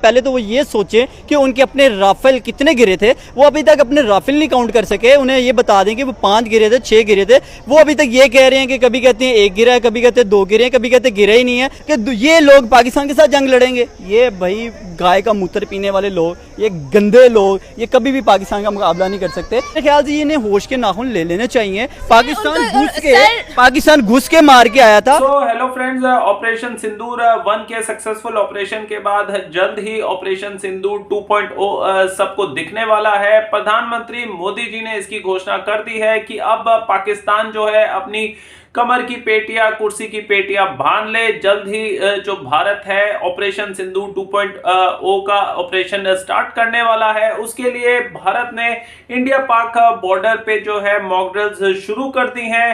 पहले तो वो ये सोचें कि उनके अपने राफेल कितने गिरे थे। वो अभी तक अपने राफेल नहीं काउंट कर सके। उन्हें ये बता दें कि वो 5 गिरे थे, 6 गिरे थे। वो अभी तक ये कह रहे हैं कि कभी कहते हैं 1 गिरा है, कभी कहते हैं 2 गिरे हैं, कभी कहते हैं गिरा ही नहीं है, कि ये लोग पाकिस्तान के साथ जंग लड़ेंगे। ये भाई गाय का मूत्र पीने वाले लोग, ये गंदे लोग, ये कभी भी पाकिस्तान का मुकाबला नहीं कर सकते। मेरे ख्याल से इन्हें होश के नाखून ले लेने चाहिए। पाकिस्तान घुस के मार के आया था। हेलो फ्रेंड्स, ऑपरेशन सिंदूर 1 के सक्सेसफुल ऑपरेशन के बाद जल्द ही ऑपरेशन सिंदूर 2.0 सबको दिखने वाला है। प्रधानमंत्री मोदी जी ने इसकी घोषणा कर दी है कि अब पाकिस्तान जो है अपनी कमर की पेटियां, कुर्सी की पेटियां बांध ले। जल्द ही जो भारत है ऑपरेशन सिंदूर 2.0 का ऑपरेशन स्टार्ट करने वाला है। उसके लिए भारत ने इंडिया पाक बॉर्डर पे जो है मॉक ड्रिल्स शुरू कर दी हैं।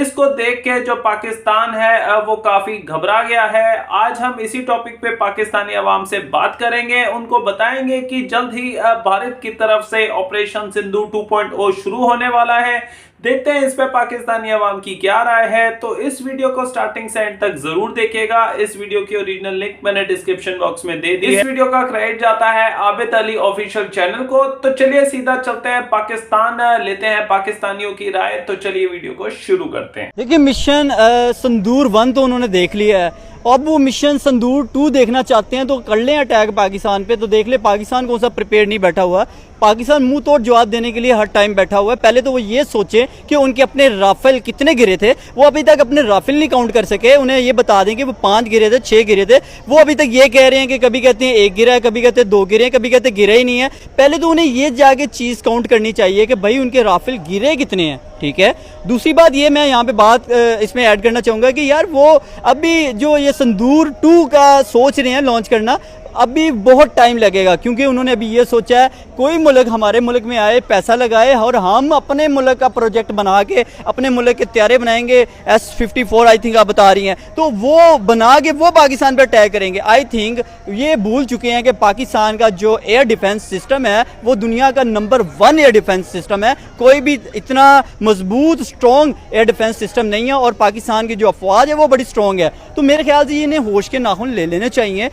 इसको देख के जो पाकिस्तान है वो काफी घबरा गया है। आज हम इसी टॉपिक पे पाकिस्तानी अवाम से बात करेंगे, उनको बताएंगे कि जल्द ही भारत की तरफ से ऑपरेशन सिंदूर 2.0 शुरू होने वाला है। देखते हैं इस पे पाकिस्तानी अवाम की क्या राय है। तो इस वीडियो को स्टार्टिंग से एंड तक जरूर देखिएगा। इस वीडियो की ओरिजिनल लिंक मैंने डिस्क्रिप्शन बॉक्स में दे दी है। इस वीडियो का क्रेडिट जाता है आबिद अली ऑफिशियल चैनल को। तो चलिए सीधा चलते हैं पाकिस्तान, लेते हैं पाकिस्तानियों की राय। तो चलिए वीडियो को शुरू करते हैं। देखिए मिशन सिंदूर 1 तो उन्होंने देख लिया है। अब वो मिशन सिंदूर 2 देखना चाहते हैं तो कर लें अटैक पाकिस्तान पे। तो देख ले पाकिस्तान कौन सा प्रिपेयर नहीं बैठा हुआ। पाकिस्तान मुंह तोड़ जवाब देने के लिए हर टाइम बैठा हुआ है। पहले तो वो ये सोचें कि उनके अपने राफेल कितने गिरे थे। वो अभी तक अपने राफेल नहीं काउंट कर सके। उन्हें ये बता दें कि वो 5 गिरे थे, 6 गिरे थे। वो अभी तक ये कह रहे हैं कि कभी कहते हैं 1 गिरा है, कभी कहते हैं 2 गिरे हैं, कभी कहते हैं गिरा ही नहीं है। पहले तो उन्हें ये जाके चीज़ काउंट करनी चाहिए कि भाई उनके राफेल गिरे कितने हैं। ठीक है, दूसरी बात ये मैं यहाँ पे बात इसमें ऐड करना चाहूँगा कि यार वो अभी जो ये सिंदूर 2 का सोच रहे हैं लॉन्च करना, अभी बहुत टाइम लगेगा। क्योंकि उन्होंने अभी ये सोचा है कोई मुल्क हमारे मुल्क में आए, पैसा लगाए और हम अपने मुल्क का प्रोजेक्ट बना के अपने मुल्क के त्यारे बनाएंगे। S-54 आई थिंक आप बता रही हैं, तो वो बना के वो पाकिस्तान पर अटैक करेंगे। आई थिंक ये भूल चुके हैं कि पाकिस्तान का जो एयर डिफेंस सिस्टम है वो दुनिया का नंबर 1 एयर डिफेंस सिस्टम है। कोई भी इतना मजबूत स्ट्रॉन्ग एयर डिफेंस सिस्टम नहीं है और पाकिस्तान की जो अफवाज है वो बड़ी स्ट्रॉन्ग है। तो मेरे ख्याल से इन्हें होश के नाखून ले लेने चाहिए।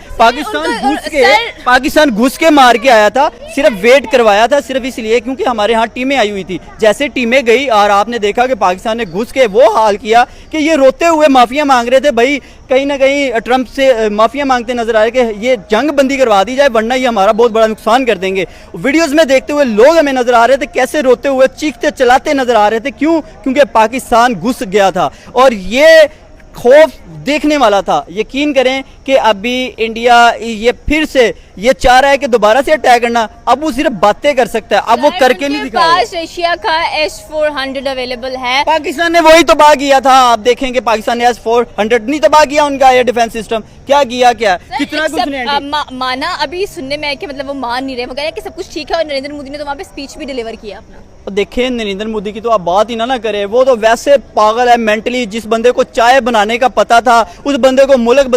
पाकिस्तान घुस के मार के आया था, सिर्फ वेट करवाया था, सिर्फ इसलिए क्योंकि हमारे यहाँ टीमें आई हुई थी। जैसे टीमें गई और आपने देखा कि पाकिस्तान ने घुस के वो हाल किया कि ये रोते हुए माफिया मांग रहे थे। भाई कहीं ना कहीं ट्रंप से माफिया मांगते नजर आ रहे कि ये जंग बंदी करवा दी जाए वरना ये हमारा बहुत बड़ा नुकसान कर देंगे। वीडियोस में देखते हुए लोग हमें नजर आ रहे थे कैसे रोते हुए चीखते चलाते नजर आ रहे थे। क्यों? क्योंकि पाकिस्तान घुस गया था और ये खौफ देखने वाला था। यकीन करें कि अभी इंडिया ये फिर से ये चाह रहा है कि दोबारा से अटैक करना। अब वो सिर्फ बातें कर सकता है, अब वो करके नहीं दिखाएगा। रशिया का S-400 अवेलेबल है। पाकिस्तान ने वही तबाह किया था। आप देखेंगे पाकिस्तान ने S-400 नहीं तबाह किया उनका एयर डिफेंस सिस्टम। क्या किया? क्या कितना कुछ माना अभी सुनने में है कि मतलब वो मान नहीं रहे, वो कह रहे हैं कि सब कुछ ठीक है। और नरेंद्र मोदी ने तो वहाँ पे स्पीच भी डिलीवर किया अपना। देखें नरेंद्र मोदी की तो आप बात ही ना करें। वो तो वैसे पागल है मेंटली। जिस बंदे को चाय बनाने का पता था उस बंदे को मुल्क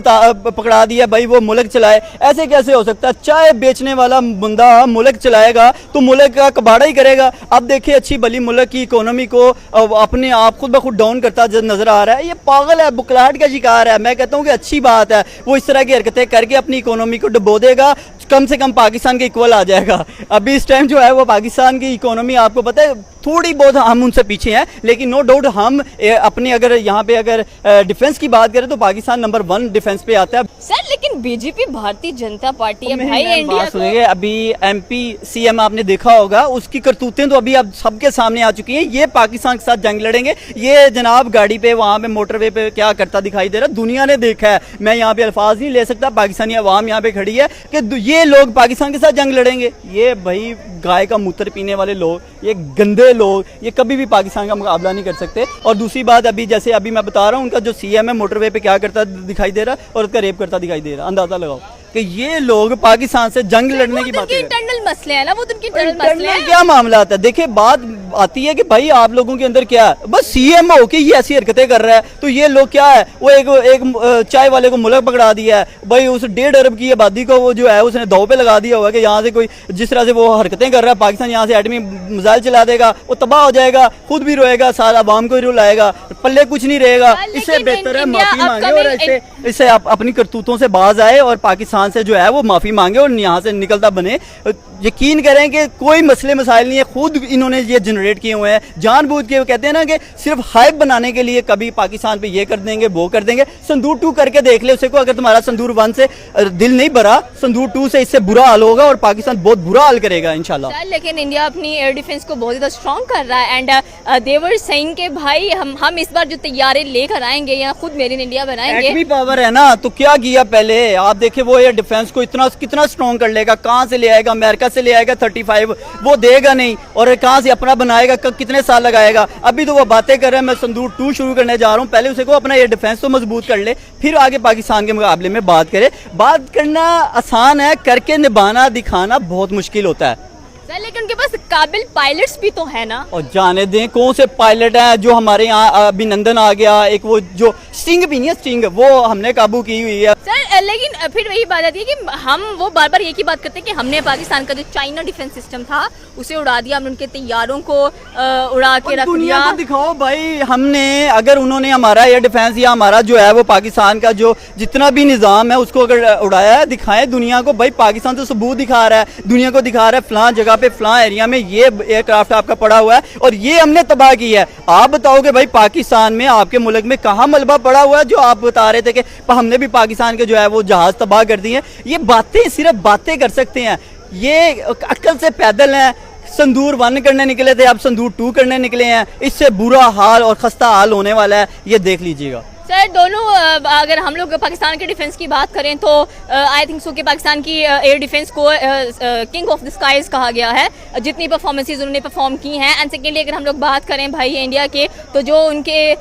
पकड़ा दिया। भाई वो मुल्क चलाए, ऐसे कैसे हो सकता है? चाय बेचने वाला बंदा मुल्क चलाएगा तो मुल्क का कबाड़ा ही करेगा। अब देखिए अच्छी भली मुल्क की इकोनॉमी को अपने आप खुद ब खुद डाउन करता नजर आ रहा है। ये पागल है, बुखलाहट का शिकार है। मैं कहता हूँ कि अच्छी बात है वो इस तरह की हरकतें करके अपनी इकोनॉमी को डुबो देगा। कम से कम पाकिस्तान के इक्वल आ जाएगा। अभी इस टाइम जो है वो पाकिस्तान की इकोनॉमी आपको पता है थोड़ी बहुत हम उनसे पीछे हैं, लेकिन नो डाउट हम अपने अगर यहाँ पे अगर डिफेंस की बात करें तो पाकिस्तान नंबर 1 डिफेंस पे आता है। सर लेकिन बीजेपी भारतीय जनता पार्टी है भाई। इंडिया सुनिए, अभी MP CM आपने देखा होगा, उसकी करतूतें तो अभी अब सबके सामने आ चुकी हैं। ये पाकिस्तान के साथ जंग लड़ेंगे। ये जनाब गाड़ी पे वहाँ पे मोटरवे पे क्या करता दिखाई दे रहा, दुनिया ने देखा है। मैं यहाँ पे अल्फाज नहीं ले सकता। पाकिस्तानी अवाम यहाँ पे खड़ी है कि ये लोग पाकिस्तान के साथ जंग लड़ेंगे। ये भाई गाय का मूत्र पीने वाले लोग, ये गंदे लोग, ये कभी भी पाकिस्तान का मुकाबला नहीं कर सकते। और दूसरी बात, अभी जैसे अभी मैं बता रहा हूँ उनका जो CM है मोटरवे पे क्या करता दिखाई दे रहा और उसका रेप करता दिखाई दे रहा। अंदाजा लगाओ कि ये लोग पाकिस्तान से जंग लड़ने की बात कर रहे हैं। इंटरनल मसले हैं ना, वो तो उनके इंटरनल मसले हैं। क्या मामला आता है? देखिए बात आती है कि भाई आप लोगों के अंदर क्या है, बस CM हो के ये ऐसी हरकतें कर रहा है तो ये लोग क्या है, वो एक चाय वाले को मुल्क पकड़ा दिया है भाई। उस 1.5 अरब की आबादी को वो जो है उसने दाव पे लगा दिया हुआ कि यहाँ से कोई जिस तरह से वो हरकतें कर रहा है पाकिस्तान यहाँ से एटमी मिसाइल चला देगा, वो तबाह हो जाएगा, खुद भी रोएगा, सारा अवाम को ही रुलाएगा, पल्ले कुछ नहीं रहेगा। इससे बेहतर है माफी मांगे और इससे आप अपनी करतूतों से बाज आए और पाकिस्तान खान से जो है वो माफ़ी मांगे और यहाँ से निकलता बने। यकीन करें कि कोई मसले मसाइल नहीं है, खुद इन्होंने ये जनरेट किए हुए हैं जानबूझ के। वो कहते हैं ना कि सिर्फ हाइप बनाने के लिए कभी पाकिस्तान पे ये कर देंगे वो कर देंगे। संदूर 2 करके देख ले उसे को, अगर तुम्हारा संदूर 1 से दिल नहीं भरा, संदूर 2 से इससे बुरा हाल होगा और पाकिस्तान बहुत बुरा हाल करेगा इंशाल्लाह। लेकिन इंडिया अपनी एयर डिफेंस को बहुत ज़्यादा स्ट्रॉन्ग कर रहा है एंड देवर सिंह के भाई हम इस बार जो तैयारी लेकर आएंगे या खुद मेड इन इंडिया बनाएंगे। एटमी पावर है ना, तो क्या किया पहले आप देखिए, वो एयर डिफेंस को इतना कितना स्ट्रॉन्ग कर लेगा, कहाँ से ले आएगा, अमेरिका से ले आएगा 35, वो देगा नहीं, और कहाँ से अपना बनाएगा, कितने साल लगाएगा। अभी तो वो बातें कर रहे हैं मैं संदूर 2 शुरू करने जा रहा हूँ, पहले उसे को अपना एयर डिफेंस तो मजबूत कर ले, फिर आगे पाकिस्तान के मुकाबले में बात करे। बात करना आसान है, करके निभाना दिखाना बहुत मुश्किल होता है। लेकिन उनके पास काबिल पायलट्स भी तो है ना। और जाने दें कौन से पायलट हैं जो हमारे यहाँ, अभिनंदन आ गया, एक वो जो स्टिंग भी नहीं है, स्टिंग वो हमने काबू की हुई है सर। लेकिन फिर वही बात आती है कि हम वो बार बार एक ही बात करते हैं कि हमने पाकिस्तान का जो चाइना डिफेंस सिस्टम था उसे उड़ा दिया, हमने उनके तैयारों को उड़ा के रख दुनिया दिया। को दिखाओ भाई, हमने अगर उन्होंने हमारा एयर डिफेंस या हमारा जो है वो पाकिस्तान का जो जितना भी निज़ाम है उसको अगर उड़ाया है, दिखाएं दुनिया को। भाई पाकिस्तान तो सबूत दिखा रहा है, दुनिया को दिखा रहा है फलां जगह पे फलां एरिया में ये एयरक्राफ्ट आपका पड़ा हुआ है और ये हमने तबाह किया है। आप बताओगे भाई पाकिस्तान में, आपके मुल्क में कहाँ मलबा पड़ा हुआ है जो आप बता रहे थे कि हमने भी पाकिस्तान के जो है वो जहाज तबाह कर दिए। ये बातें सिर्फ बातें कर सकते हैं, ये अक्ल से पैदल हैं। संदूर 1 करने निकले थे, अब संदूर 2 करने निकले हैं। इससे बुरा हाल और खस्ता हाल होने वाला है, ये देख लीजिएगा। सर दोनों अगर हम लोग पाकिस्तान के डिफेंस की बात करें तो आई थिंक सो कि पाकिस्तान की एयर डिफेंस को किंग ऑफ द स्काईज कहा गया है, जितनी परफॉर्मेंसेज उन्होंने परफॉर्म की हैं। एंड सेकेंडली अगर हम लोग बात करें भाई इंडिया के, तो जो उनके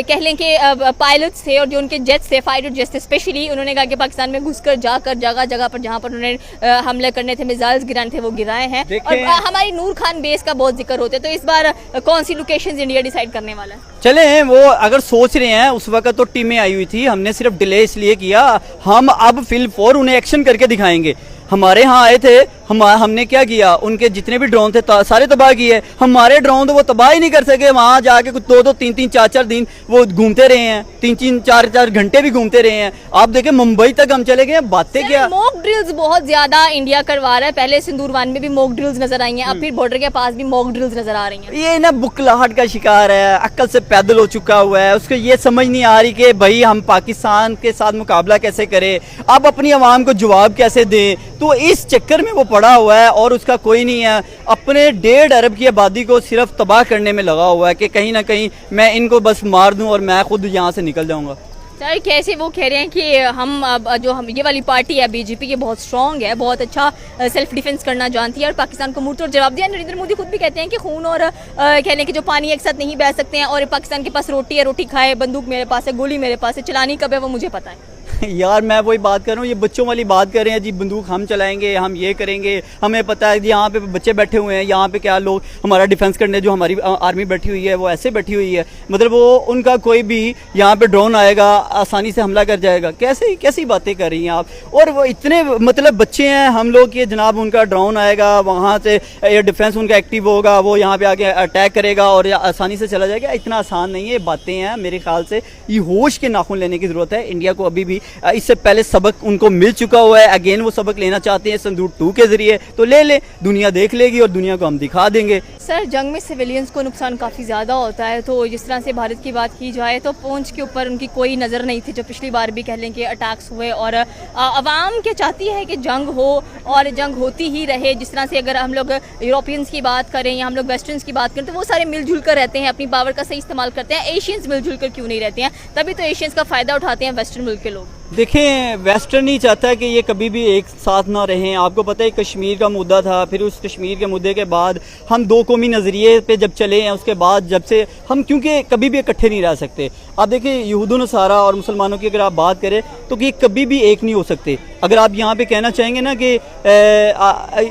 कह लें कि पायलट्स थे और जो उनके जेट्स थे, फाइटर जेट्स थे स्पेशली, उन्होंने कहा कि पाकिस्तान में घुसकर जाकर जगह जगह पर जहाँ पर उन्होंने हमले करने थे, मिसाइल्स गिराने थे, वो गिराए हैं। और हमारी नूर खान बेस का बहुत जिक्र होता है, तो इस बार कौन सी लोकेशन इंडिया डिसाइड करने वाला है? चले वो अगर सोच रहे हैं, उस वक्त तो टीमें आई हुई थी, हमने सिर्फ डिले इसलिए किया। हम अब फिल 4 उन्हें एक्शन करके दिखाएंगे। हमारे यहाँ आए थे, हमने क्या किया, उनके जितने भी ड्रोन थे सारे तबाह किए। हमारे ड्रोन तो वो तबाह ही नहीं कर सके, वहाँ जाके कुछ 2-2, 3-3, 4-4 दिन वो घूमते रहे हैं, 3-3, 4-4 घंटे भी घूमते रहे हैं। आप देखें मुंबई तक हम चले गए, बातें क्या। मॉक ड्रिल्स बहुत ज्यादा इंडिया करवा रहा है, पहले सिंदूर 1 में भी मॉक ड्रिल्स नजर आई हैं, अब फिर बॉर्डर के पास भी मॉक ड्रिल्स नजर आ रही हैं। ये ना बुकलाहट का शिकार है, अक्ल से पैदल हो चुका हुआ है, उसको ये समझ नहीं आ रही कि भाई हम पाकिस्तान के साथ मुकाबला कैसे करें, अब अपनी आवाम को जवाब कैसे दें। तो इस चक्कर में वो पड़ा हुआ है और उसका कोई नहीं है। अपने 1.5 अरब की आबादी को सिर्फ तबाह करने में लगा हुआ है कि कहीं ना कहीं मैं इनको बस मार दूं और मैं खुद यहाँ से निकल जाऊंगा। सर कैसे वो कह रहे हैं कि हम ये वाली पार्टी है बीजेपी, ये बहुत स्ट्रांग है, बहुत अच्छा सेल्फ डिफेंस करना जानती है और पाकिस्तान को मुंह तोड़ जवाब दिया। नरेंद्र मोदी खुद भी कहते हैं कि खून और कह लें कि जो पानी एक साथ नहीं बह सकते हैं, और पाकिस्तान के पास रोटी है, रोटी खाए, बंदूक मेरे पास है, गोली मेरे पास है, चलानी कब है वो मुझे पता है। यार मैं वही बात कर रहा हूँ, ये बच्चों वाली बात कर रहे हैं जी, बंदूक हम चलाएंगे, हम ये करेंगे, हमें पता है यहाँ पे बच्चे बैठे हुए हैं, यहाँ पे क्या लोग हमारा डिफेंस करने, जो हमारी आर्मी बैठी हुई है वो ऐसे बैठी हुई है, मतलब वो उनका कोई भी यहाँ पे ड्रोन आएगा आसानी से हमला कर जाएगा। कैसी बातें कर रही हैं आप। और वो इतने मतलब बच्चे हैं हम लोग कि जनाब उनका ड्रोन आएगा, वहाँ से एयर डिफेंस उनका एक्टिव होगा, वो यहाँ पे आके अटैक करेगा और आसानी से चला जाएगा। इतना आसान नहीं है, बातें हैं। मेरे ख्याल से ये होश के नाखून लेने की ज़रूरत है। इंडिया को अभी भी इससे पहले सबक उनको मिल चुका हुआ है, अगेन वो सबक लेना चाहते हैं संदूर 2 के जरिए, तो ले दुनिया देख लेगी और दुनिया को हम दिखा देंगे। सर जंग में सिविलियंस को नुकसान काफ़ी ज़्यादा होता है, तो जिस तरह से भारत की बात की जाए तो पूंछ के ऊपर उनकी कोई नज़र नहीं थी, जो पिछली बार भी कह लें कि अटैक्स हुए, और अवाम क्या चाहती है कि जंग हो और जंग होती ही रहे। जिस तरह से अगर हम लोग यूरोपियंस की बात करें या हम लोग वेस्टर्न्स की बात करें तो वो सारे मिलजुल कर रहते हैं, अपनी पावर का सही इस्तेमाल करते हैं। एशियंस मिलजुल कर क्यों नहीं रहते हैं? तभी तो एशियंस का फ़ायदा उठाते हैं वेस्टर्न मुल्क के लोग। देखें वेस्टर्न ही चाहता है कि ये कभी भी एक साथ ना रहें। आपको पता है कश्मीर का मुद्दा था, फिर उस कश्मीर के मुद्दे के बाद हम 2 कौमी नज़रिए पे जब चले हैं, उसके बाद जब से हम क्योंकि कभी भी इकट्ठे नहीं रह सकते। आप देखिए यहूदो नसारा और मुसलमानों की अगर आप बात करें तो ये कभी भी एक नहीं हो सकते। अगर आप यहाँ पे कहना चाहेंगे ना कि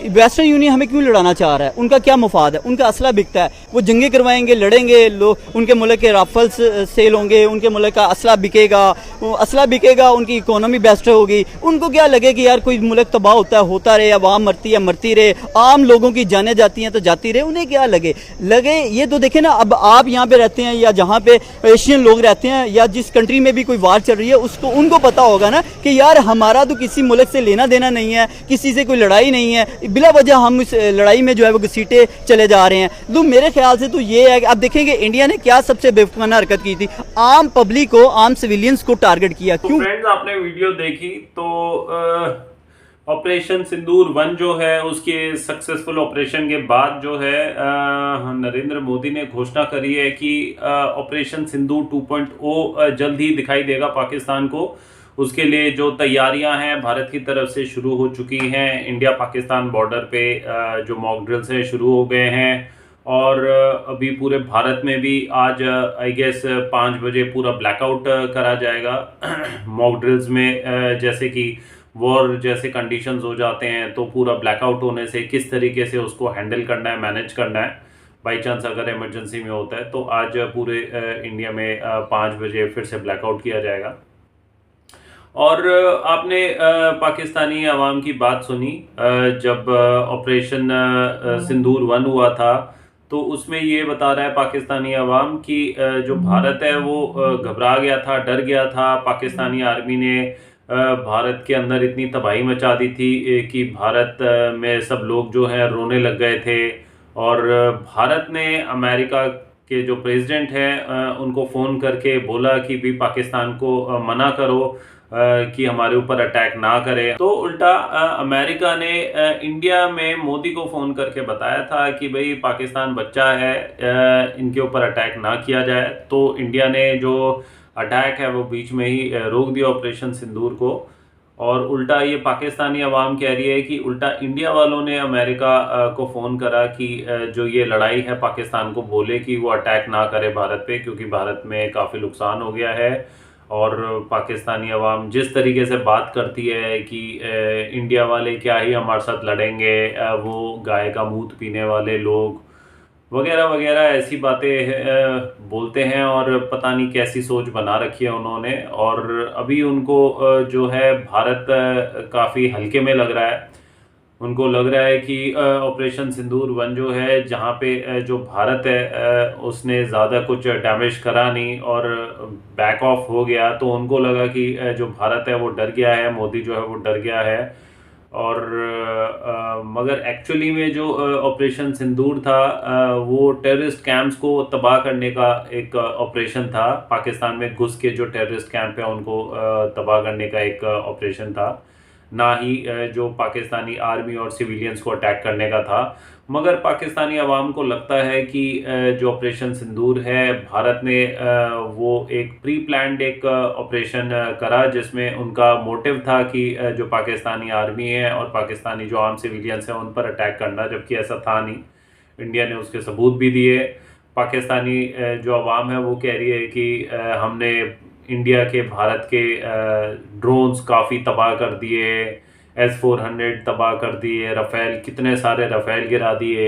वेस्टर्न यूनियन हमें क्यों लड़ाना चाह रहा है, उनका क्या मुफाद है, उनका असला बिकता है, वो जंगें करवाएंगे, लड़ेंगे, लोग उनके मुल्क के राफल्स सेल होंगे, उनके मुल्क का असला बिकेगा, उनकी इकोनॉमी बेस्ट होगी। उनको क्या लगे कि यार कोई मुल्क तबाह होता रहे, अवाम मरती रहे, आम लोगों की जाने जाती हैं तो जाती रहे, उन्हें क्या लगे। ये तो देखे ना, अब आप यहाँ पे रहते हैं या जहाँ पे एशियन लोग रहते हैं या जिस कंट्री में भी कोई वार चल रही है, उसको उनको पता होगा ना कि यार हमारा तो किसी मुल्क से लेना देना नहीं है, किसी से कोई लड़ाई नहीं है, बिला वजह हम इस लड़ाई में जो है वो घसीटे चले जा रहे हैं। तो मेरे ख्याल से तो ये है कि अब देखेंगे इंडिया ने क्या सबसे बेवकूफ़ाना हरकत की थी, आम पब्लिक को, आम सिविलियंस को टारगेट किया। तो क्यों? फ्रेंड्स, आपने वीडियो देखी तो ऑपरेशन सिंदूर 1 जो है उसके सक्सेसफुल ऑपरेशन के बाद जो है नरेंद्र मोदी ने घोषणा करी है कि ऑपरेशन सिंदूर 2.0 जल्द ही दिखाई देगा पाकिस्तान को। उसके लिए जो तैयारियां हैं भारत की तरफ से शुरू हो चुकी हैं। इंडिया पाकिस्तान बॉर्डर पे जो मॉक ड्रिल्स हैं शुरू हो गए हैं और अभी पूरे भारत में भी आज आई गेस 5 बजे पूरा ब्लैकआउट करा जाएगा मॉक ड्रिल्स में। जैसे कि वॉर जैसे कंडीशंस हो जाते हैं तो पूरा ब्लैकआउट होने से किस तरीके से उसको हैंडल करना है, मैनेज करना है बाई चांस अगर इमरजेंसी में होता है। तो आज पूरे इंडिया में 5 बजे फिर से ब्लैकआउट किया जाएगा। और आपने पाकिस्तानी अवाम की बात सुनी जब ऑपरेशन सिंदूर 1 हुआ था तो उसमें ये बता रहा है पाकिस्तानी अवाम कि जो भारत है वो घबरा गया था, डर गया था। पाकिस्तानी आर्मी ने भारत के अंदर इतनी तबाही मचा दी थी कि भारत में सब लोग जो हैं रोने लग गए थे। और भारत ने अमेरिका के जो प्रेसिडेंट हैं उनको फ़ोन करके बोला कि भी पाकिस्तान को मना करो कि हमारे ऊपर अटैक ना करे। तो उल्टा अमेरिका ने इंडिया में मोदी को फ़ोन करके बताया था कि भाई पाकिस्तान बच्चा है, इनके ऊपर अटैक ना किया जाए। तो इंडिया ने जो अटैक है वो बीच में ही रोक दिया ऑपरेशन सिंदूर को। और उल्टा ये पाकिस्तानी अवाम कह रही है कि उल्टा इंडिया वालों ने अमेरिका को फ़ोन करा कि जो ये लड़ाई है पाकिस्तान को बोले कि वो अटैक ना करे भारत पे, क्योंकि भारत में काफ़ी नुकसान हो गया है। और पाकिस्तानी अवाम जिस तरीके से बात करती है कि इंडिया वाले क्या ही हमारे साथ लड़ेंगे, वो गाय का मूत पीने वाले लोग वगैरह वगैरह ऐसी बातें बोलते हैं। और पता नहीं कैसी सोच बना रखी है उन्होंने। और अभी उनको जो है भारत काफ़ी हल्के में लग रहा है। उनको लग रहा है कि ऑपरेशन सिंदूर 1 जो है, जहाँ पे जो भारत है उसने ज़्यादा कुछ डैमेज करा नहीं और बैक ऑफ हो गया। तो उनको लगा कि जो भारत है वो डर गया है, मोदी जो है वो डर गया है। और मगर एक्चुअली में जो ऑपरेशन सिंदूर था वो टेररिस्ट कैंप्स को तबाह करने का एक ऑपरेशन था। पाकिस्तान में घुस के जो टेररिस्ट कैंप है उनको तबाह करने का एक ऑपरेशन था, ना ही जो पाकिस्तानी आर्मी और सिविलियंस को अटैक करने का था। मगर पाकिस्तानी अवाम को लगता है कि जो ऑपरेशन सिंदूर है भारत ने वो एक प्री प्लान्ड एक ऑपरेशन करा, जिसमें उनका मोटिव था कि जो पाकिस्तानी आर्मी है और पाकिस्तानी जो आम सिविलियंस हैं उन पर अटैक करना, जबकि ऐसा था नहीं। इंडिया ने उसके सबूत भी दिए। पाकिस्तानी जो अवाम है वो कह रही है कि हमने इंडिया के भारत के ड्रोन्स काफ़ी तबाह कर दिए, S-400 तबाह कर दिए, रफ़ेल कितने सारे रफ़ेल गिरा दिए।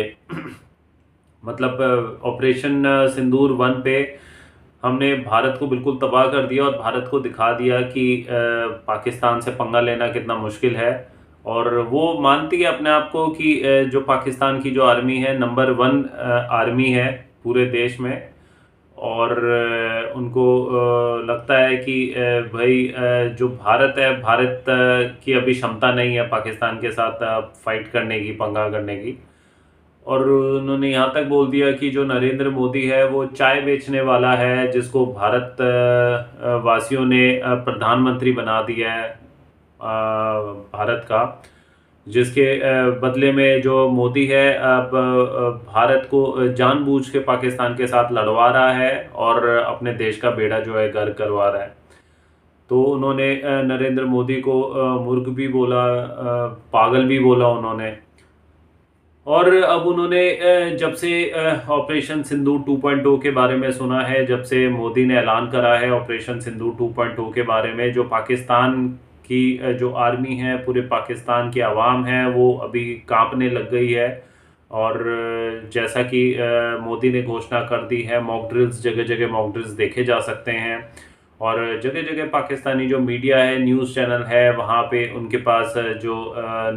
मतलब ऑपरेशन सिंदूर 1 पे हमने भारत को बिल्कुल तबाह कर दिया और भारत को दिखा दिया कि पाकिस्तान से पंगा लेना कितना मुश्किल है। और वो मानती है अपने आप को कि जो पाकिस्तान की जो आर्मी है नंबर 1 आर्मी है पूरे देश में। और उनको लगता है कि भाई जो भारत है, भारत की अभी क्षमता नहीं है पाकिस्तान के साथ फाइट करने की, पंगा करने की। और उन्होंने यहाँ तक बोल दिया कि जो नरेंद्र मोदी है वो चाय बेचने वाला है, जिसको भारत वासियों ने प्रधानमंत्री बना दिया है भारत का, जिसके बदले में जो मोदी है अब भारत को जानबूझ के पाकिस्तान के साथ लड़वा रहा है और अपने देश का बेड़ा जो है गर्क करवा रहा है। तो उन्होंने नरेंद्र मोदी को मूर्ख भी बोला, पागल भी बोला उन्होंने। और अब उन्होंने जब से ऑपरेशन सिंदूर 2.0 के बारे में सुना है, जब से मोदी ने ऐलान करा है ऑपरेशन सिंदूर 2.0 के बारे में, जो पाकिस्तान की जो आर्मी है, पूरे पाकिस्तान की आवाम है, वो अभी कांपने लग गई है। और जैसा कि मोदी ने घोषणा कर दी है, मॉक ड्रिल्स, जगह जगह मॉक ड्रिल्स देखे जा सकते हैं। और जगह जगह पाकिस्तानी जो मीडिया है, न्यूज़ चैनल है, वहाँ पे उनके पास जो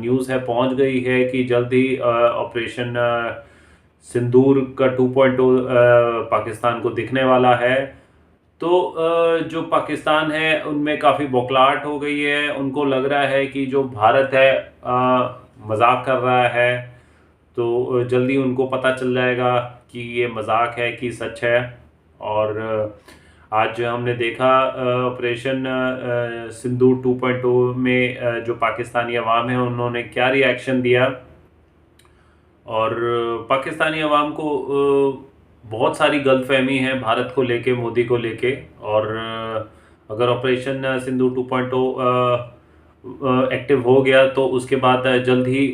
न्यूज़ है पहुँच गई है कि जल्द ही ऑपरेशन सिंदूर का 2.0 पाकिस्तान को दिखने वाला है। तो जो पाकिस्तान है उनमें काफ़ी बौखलाहट हो गई है। उनको लग रहा है कि जो भारत है मजाक कर रहा है, तो जल्दी उनको पता चल जाएगा कि ये मजाक है कि सच है। और आज हमने देखा ऑपरेशन सिंदूर 2.0 में जो पाकिस्तानी अवाम है उन्होंने क्या रिएक्शन दिया। और पाकिस्तानी अवाम को बहुत सारी गलतफहमी है भारत को लेके, मोदी को लेके। और अगर ऑपरेशन सिंदूर 2.0 एक्टिव हो गया तो उसके बाद जल्द ही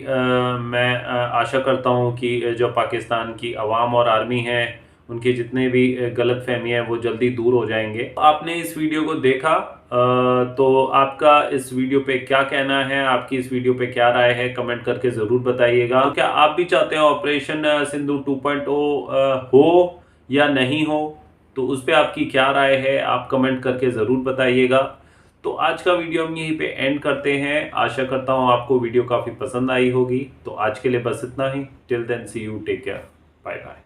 मैं आशा करता हूं कि जो पाकिस्तान की अवाम और आर्मी है उनके जितने भी गलत फहमी है वो जल्दी दूर हो जाएंगे। आपने इस वीडियो को देखा तो आपका इस वीडियो पे क्या कहना है, आपकी इस वीडियो पे क्या राय है, कमेंट करके ज़रूर बताइएगा। तो क्या आप भी चाहते हैं ऑपरेशन सिंदूर 2.0 हो या नहीं हो, तो उस पर आपकी क्या राय है आप कमेंट करके ज़रूर बताइएगा। तो आज का वीडियो हम यहीं पे एंड करते हैं। आशा करता हूँ आपको वीडियो काफ़ी पसंद आई होगी। तो आज के लिए बस इतना ही। Till then see you, take care, bye bye.